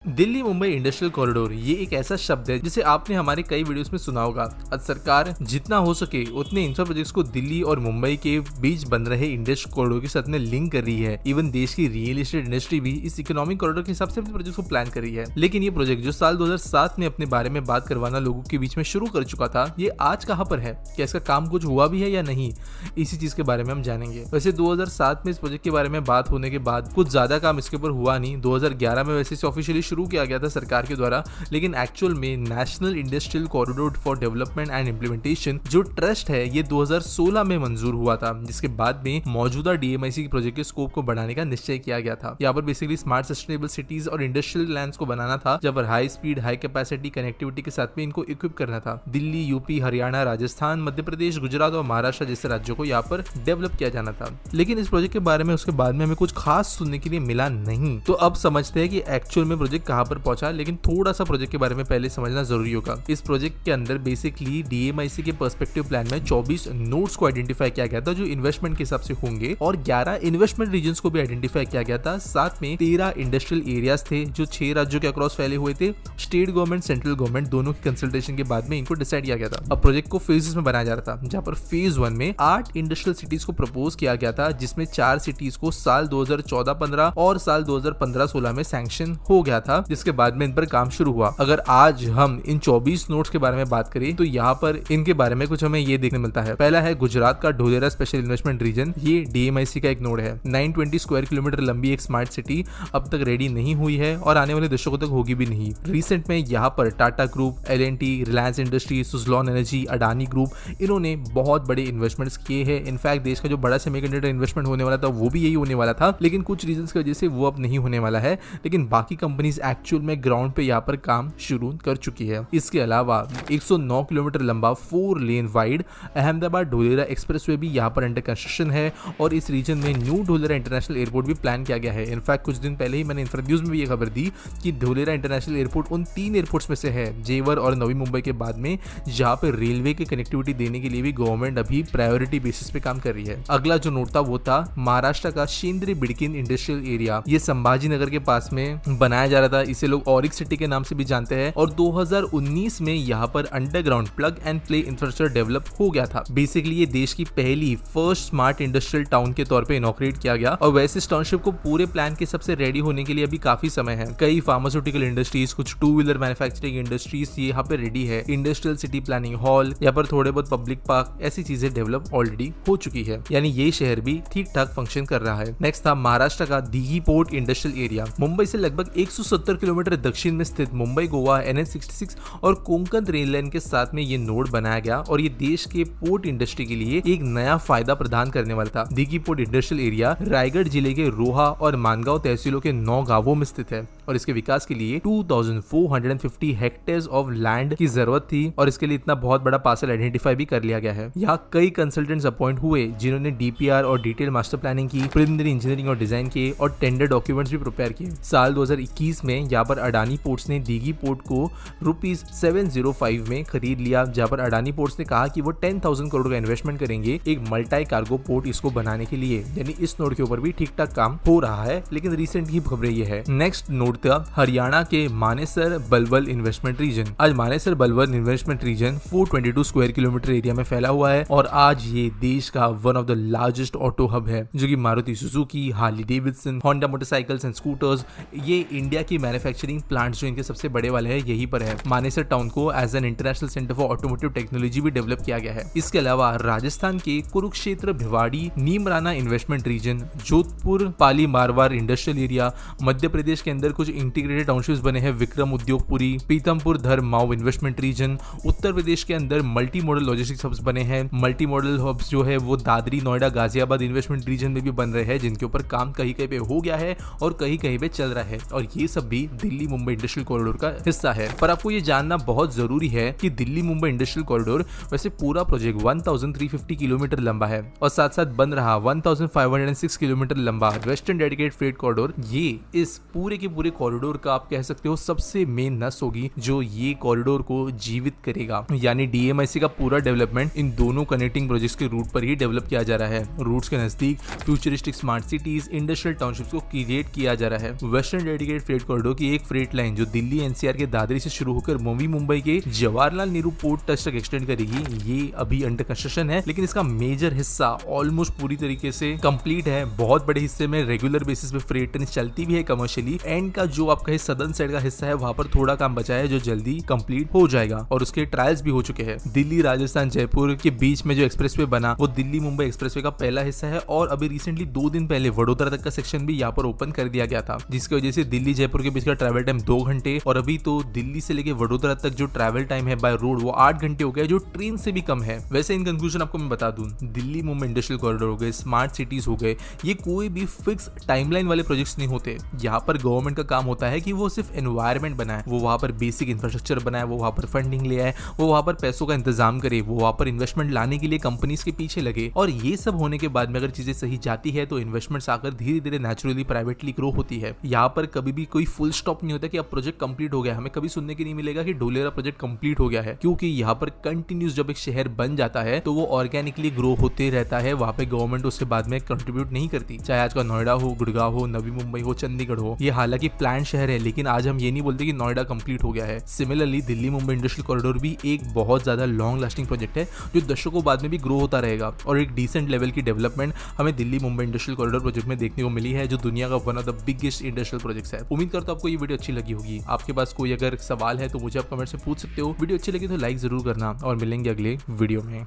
Delhi Mumbai industrial corridor ये एक ऐसा शब्द है जिसे आपने हमारे कई वीडियोस में सुना होगा। आज सरकार जितना हो सके उतने इंफ्रा प्रोजेक्ट्स को दिल्ली और मुंबई के बीच बन रहे इंडस्ट्रियल कॉरिडोर के साथ में लिंक कर रही है। इवन देश की रियल एस्टेट इंडस्ट्री भी इस इकोनॉमिक कॉरिडोर के हिसाब से अपने प्रोजेक्ट को प्लान कर रही है। लेकिन ये प्रोजेक्ट जो साल 2007 में अपने बारे में बात करवाना लोगों के बीच में शुरू कर चुका था, ये आज कहाँ पर है? क्या इसका काम कुछ हुआ भी है या नहीं? इसी चीज के बारे में हम जानेंगे। वैसे 2007 में इस प्रोजेक्ट के बारे में बात होने के बाद कुछ ज्यादा काम इसके ऊपर हुआ नहीं। 2011 में वैसे इसे ऑफिशियली शुरू किया गया था सरकार के द्वारा, लेकिन एक्चुअल में national industrial corridor for development and implementation जो ट्रस्ट है ये 2016 में मंजूर हुआ था, जिसके बाद में मौजूदा डीएमआईसी प्रोजेक्ट के स्कोप को बढ़ाने का निश्चय किया गया था। यहाँ पर बेसिकली स्मार्ट सस्टेनेबल सिटीज और इंडस्ट्रियल लैंड्स को बनाना था, जब पर high speed high capacity connectivity के साथ में इनको इक्विप करना था। दिल्ली, यूपी, हरियाणा, राजस्थान, मध्य प्रदेश, गुजरात और महाराष्ट्र जैसे राज्यों को यहाँ पर डेवलप किया जाना था। लेकिन इस प्रोजेक्ट के बारे में उसके बाद में हमें कुछ खास सुनने के लिए मिला नहीं। तो अब समझते हैं कि एक्चुअल में प्रोजेक्ट कहाँ पर पहुंचा, लेकिन थोड़ा सा प्रोजेक्ट के बारे में पहले समझना जरूरी होगा। इस प्रोजेक्ट के अंदर बेसिकली डीएमआईसी के पर्सपेक्टिव प्लान में 24 नोड्स को आइडेंटिफाई किया गया था जो इन्वेस्टमेंट के हिसाब से होंगे, और 11 इन्वेस्टमेंट रीजन्स को भी आइडेंटिफाई किया गया था। साथ में 13 इंडस्ट्रियल एरियाज थे जो 6 राज्यों के अक्रॉस फैले हुए थे। स्टेट गवर्नमेंट, सेंट्रल गवर्नमेंट दोनों की कंसल्टेशन के बाद में इनको डिसाइड किया गया था। अब प्रोजेक्ट को फेजेस में बनाया जा रहा था, जहां पर फेज 1 में 8 इंडस्ट्रियल सिटीज को प्रपोज किया गया था, जिसमें 4 सिटीज को साल 2014-15 और साल 2015-16 में सैंक्शन हो गया था, जिसके बाद में इन पर काम शुरू हुआ। अगर आज हम इन 24 नोड्स के बारे में बात करें तो यहाँ पर इनके बारे में कुछ हमें ये देखने मिलता है। पहला है गुजरात का ढोलेरा स्पेशल इन्वेस्टमेंट रीजन। ये डीएमआईसी का एक नोड है। 920 स्क्वायर किलोमीटर लंबी एक स्मार्ट सिटी अब तक रेडी नहीं हुई है और आने वाले दशकों तक होगी भी नहीं। रिसेंट में यहाँ पर Tata group, L&T, Reliance industry, Suzlon energy, Adani group, इन्होंने बहुत बड़े इन्वेस्टमेंट्स किए हैं। इनफैक्ट देश का जो बड़ा सेमीकंडक्टर इन्वेस्टमेंट होने वाला था वो भी यही होने वाला था, लेकिन कुछ रीजंस की वजह से वो अब नहीं होने वाला है। लेकिन बाकी कंपनीज एक्चुअल में ग्राउंड पे यहाँ पर काम शुरू कर चुकी है। इसके अलावा 109 किलोमीटर लंबा 4 लेन वाइड अहमदाबाद ढोलेरा एक्सप्रेसवे भी यहाँ पर अंडर कंस्ट्रक्शन है, और इस रीजन में न्यू ढोलेरा इंटरनेशनल एयरपोर्ट भी प्लान किया गया है। इनफैक्ट कुछ दिन पहले ही मैंने इंटरव्यूज में भी ये खबर दी कि ढोलेरा इंटरनेशनल एयरपोर्ट उन 3 एयरपोर्ट्स में से है, जेवर और नवी मुंबई के बाद में, जहाँ पे रेलवे की कनेक्टिविटी देने के लिए भी गवर्नमेंट अभी प्रायोरिटी बेसिस पे काम कर रही है। अगला जो नोट था वो था महाराष्ट्र का शेंद्रे बिडकिन इंडस्ट्रियल एरिया। ये संभाजी नगर के पास में बनाया जा रहा था। इसे लोग ऑरिक सिटी के नाम से भी जानते हैं, और 2019 में यहाँ पर underground plug and play infrastructure develop हो गया था। बेसिकली ये देश की पहली फर्स्ट स्मार्ट इंडस्ट्रियल टाउन के तौर पे इनॉग्रेट किया गया, और वैसे इस टाउनशिप को पूरे प्लान के सबसे रेडी होने के लिए अभी काफी समय है। कई फार्मास्यूटिकल इंडस्ट्रीज, कुछ 2 व्हीलर मैन्युफैक्चरिंग इंडस्ट्रीज यहाँ पे रेडी है। इंडस्ट्रियल सिटी प्लानिंग हॉल, यहाँ पर थोड़े बहुत पब्लिक पार्क, ऐसी चीजें डेवलप ऑलरेडी हो चुकी है। यानी ये शहर भी ठीक ठाक फंक्शन कर रहा है। नेक्स्ट था महाराष्ट्र का दीघी पोर्ट इंडस्ट्रियल एरिया। मुंबई से लगभग 170 किलोमीटर दक्षिण में स्थित मुंबई गोवा NH66 और कोंकण रेल लाइन के साथ में ये नोड बनाया गया, और ये देश के पोर्ट इंडस्ट्री के लिए एक नया फायदा प्रदान करने वाला था। दीघी पोर्ट इंडस्ट्रियल एरिया रायगढ़ जिले के रोहा और मानगांव तहसीलों के 9 गांवों में स्थित है, और इसके विकास के लिए 2450 हेक्टेयर्स ऑफ लैंड की जरूरत थी, और इसके लिए इतना बहुत बड़ा पार्सल आइडेंटिफाई भी कर लिया गया है। यहाँ कई कंसल्टेंट्स अपॉइंट हुए जिन्होंने डीपीआर और डिटेल मास्टर प्लानिंग की, प्रिलिमिनरी इंजीनियरिंग और डिजाइन किए, और टेंडर डॉक्यूमेंट्स भी प्रिपेयर किए। साल 2021 में यहाँ पर अडानी पोर्ट्स ने दीघी पोर्ट को ₹705 में खरीद लिया, जहाँ पर अडानी पोर्ट्स ने कहा कि वो 10,000 करोड़ का इन्वेस्टमेंट करेंगे एक मल्टी कार्गो पोर्ट इसको बनाने के लिए। यानी इस नोड के ऊपर भी ठीक ठाक काम हो रहा है, लेकिन रिसेंट की खबरें ये है। नेक्स्ट नोड था हरियाणा के मानेसर बलवल इन्वेस्टमेंट रीजन। आज Manesar Bawal investment region 422 square kilometre area में फैला हुआ है, और आज ये देश का one of the largest auto hub है, जो कि Maruti Suzuki, Harley Davidson, Honda motorcycles and scooters, ये इंडिया की मैन्युफैक्चरिंग प्लांट्स जो इनके सबसे बड़े वाले हैं यहीं पर है। मानेसर टाउन को as an international centre for automotive technology भी डेवलप किया गया है। इसके अलावा राजस्थान के Kurukshetra, Bhiwadi, Neemrana investment region, Jodhpur, Pali Marwar industrial area, Madhya Pradesh के अंदर कुछ इंटीग्रेटेड टाउनशिप्स बने हैं, विक्रम उद्योगपुरी, पीतमपुर धर माऊ इन्वेस्टमेंट रीजन। उत्तर प्रदेश के अंदर मल्टी मॉडल लॉजिस्टिक्स हब्स बने हैं। मल्टी मॉडल हब्स जो है वो दादरी, नोएडा, गाजियाबाद इन्वेस्टमेंट रीजन में भी बन रहे हैं, जिनके ऊपर काम कहीं कहीं पे हो गया है और कहीं कहीं पे चल रहा है, और ये सब भी दिल्ली मुंबई इंडस्ट्रियल कॉरिडोर का हिस्सा है। पर आपको ये जानना बहुत जरूरी है कि दिल्ली मुंबई इंडस्ट्रियल कॉरिडोर वैसे पूरा प्रोजेक्ट 1350 किलोमीटर लंबा है, और साथ साथ बन रहा 1506 किलोमीटर लंबा वेस्टर्न डेडिकेटेड फ्रेट कॉरिडोर, ये इस पूरे के पूरे कॉरिडोर का आप कह सकते हो सबसे मेन नस होगी जो ये कॉरिडोर को जीवित करेगा। यानी डीएमआईसी का पूरा डेवलपमेंट इन दोनों कनेक्टिंग प्रोजेक्ट्स के रूट पर ही डेवलप किया जा रहा है। रूट्स के नजदीक futuristic smart cities, industrial townships को क्रिएट किया जा रहा है। वेस्टर्न डेडिकेटेड फ्रेट कॉरिडोर की एक फ्रेट लाइन जो दिल्ली एनसीआर के दादरी से शुरू होकर नवी मुंबई के जवाहरलाल नेहरू पोर्ट टच तक एक्सटेंड करेगी, ये अभी अंडर कंस्ट्रक्शन है, लेकिन इसका मेजर हिस्सा ऑलमोस्ट पूरी तरीके से कंप्लीट है। बहुत बड़े हिस्से में रेगुलर बेसिस पे फ्रेट ट्रेन चलती भी है कमर्शियली। एंड का जो आपका सदर्न साइड का हिस्सा है वहां पर थोड़ा काम बचा है जो जल्दी कंप्लीट हो जाएगा और उसके ट्रायल्स भी हो चुके हैं। दिल्ली राजस्थान जयपुर के बीच में जो एक्सप्रेसवे बना वो दिल्ली मुंबई एक्सप्रेसवे का पहला हिस्सा है और अभी रिसेंटली 2 दिन पहले वडोदरा तक का सेक्शन भी यहाँ पर ओपन कर दिया गया था, जिसकी वजह से दिल्ली जयपुर के बीच का ट्रैवल टाइम 2 घंटे और अभी तो दिल्ली से लेके वडोदरा तक जो ट्रैवल टाइम है बाय रोड वो 8 घंटे हो गया, जो ट्रेन से भी कम है। वैसे इन कंक्लूजन आपको मैं बता दूं, दिल्ली मुंबई इंडस्ट्रियल कॉरिडोर हो गए, स्मार्ट सिटीज हो गए, ये कोई भी फिक्स टाइमलाइन वाले प्रोजेक्ट्स नहीं होते। यहाँ पर गवर्नमेंट का काम होता है कि वो सिर्फ एनवायरमेंट बनाए, वो वहाँ पर बेसिक इंफ्रास्ट्रक्चर बनाए, वो वहाँ पर फंडिंग ले आए, वो वहाँ पर पैसों का इंतजाम करे, वो वहाँ पर इन्वेस्टमेंट लाने के लिए कंपनीज के पीछे लगे। और ये सब होने के बाद में अगर चीजें सही जाती है तो इन्वेस्टमेंट्स आकर धीरे धीरे नेचुरली प्राइवेटली ग्रो होती है। यहाँ पर कभी भी कोई फुल स्टॉप नहीं होता कि अब प्रोजेक्ट कंप्लीट हो गया। हमें कभी सुनने के नहीं मिलेगा कि ढोलेरा प्रोजेक्ट कंप्लीट हो गया है, क्योंकि यहाँ पर कंटिन्यूस जब एक शहर बन जाता है तो वो ऑर्गेनिकली ग्रो होते रहता है। वहाँ पे गवर्नमेंट उससे बाद में कंट्रीब्यूट नहीं करती, चाहे आज का नोएडा हो, गुड़गांव हो, नवी मुंबई हो, चंडीगढ़ हो। ये हालांकि प्लान शहर है, लेकिन आज हम ये नहीं बोलते कि नोएडा कंप्लीट हो गया है। Similarly Delhi Mumbai industrial corridor भी एक बहुत ज्यादा लॉन्ग लास्टिंग प्रोजेक्ट है जो दशकों बाद में भी ग्रो होता रहेगा और एक डिसेंट लेवल की डेवलपमेंट हमें Delhi Mumbai industrial corridor project में देखने को मिली है, जो दुनिया का one of the biggest industrial projects है। उम्मीद करता हूं आपको ये वीडियो अच्छी लगी होगी। आपके पास कोई अगर सवाल है तो मुझे आप कमेंट से पूछ सकते हो। वीडियो अच्छी लगी तो लाइक जरूर करना और मिलेंगे अगले वीडियो में।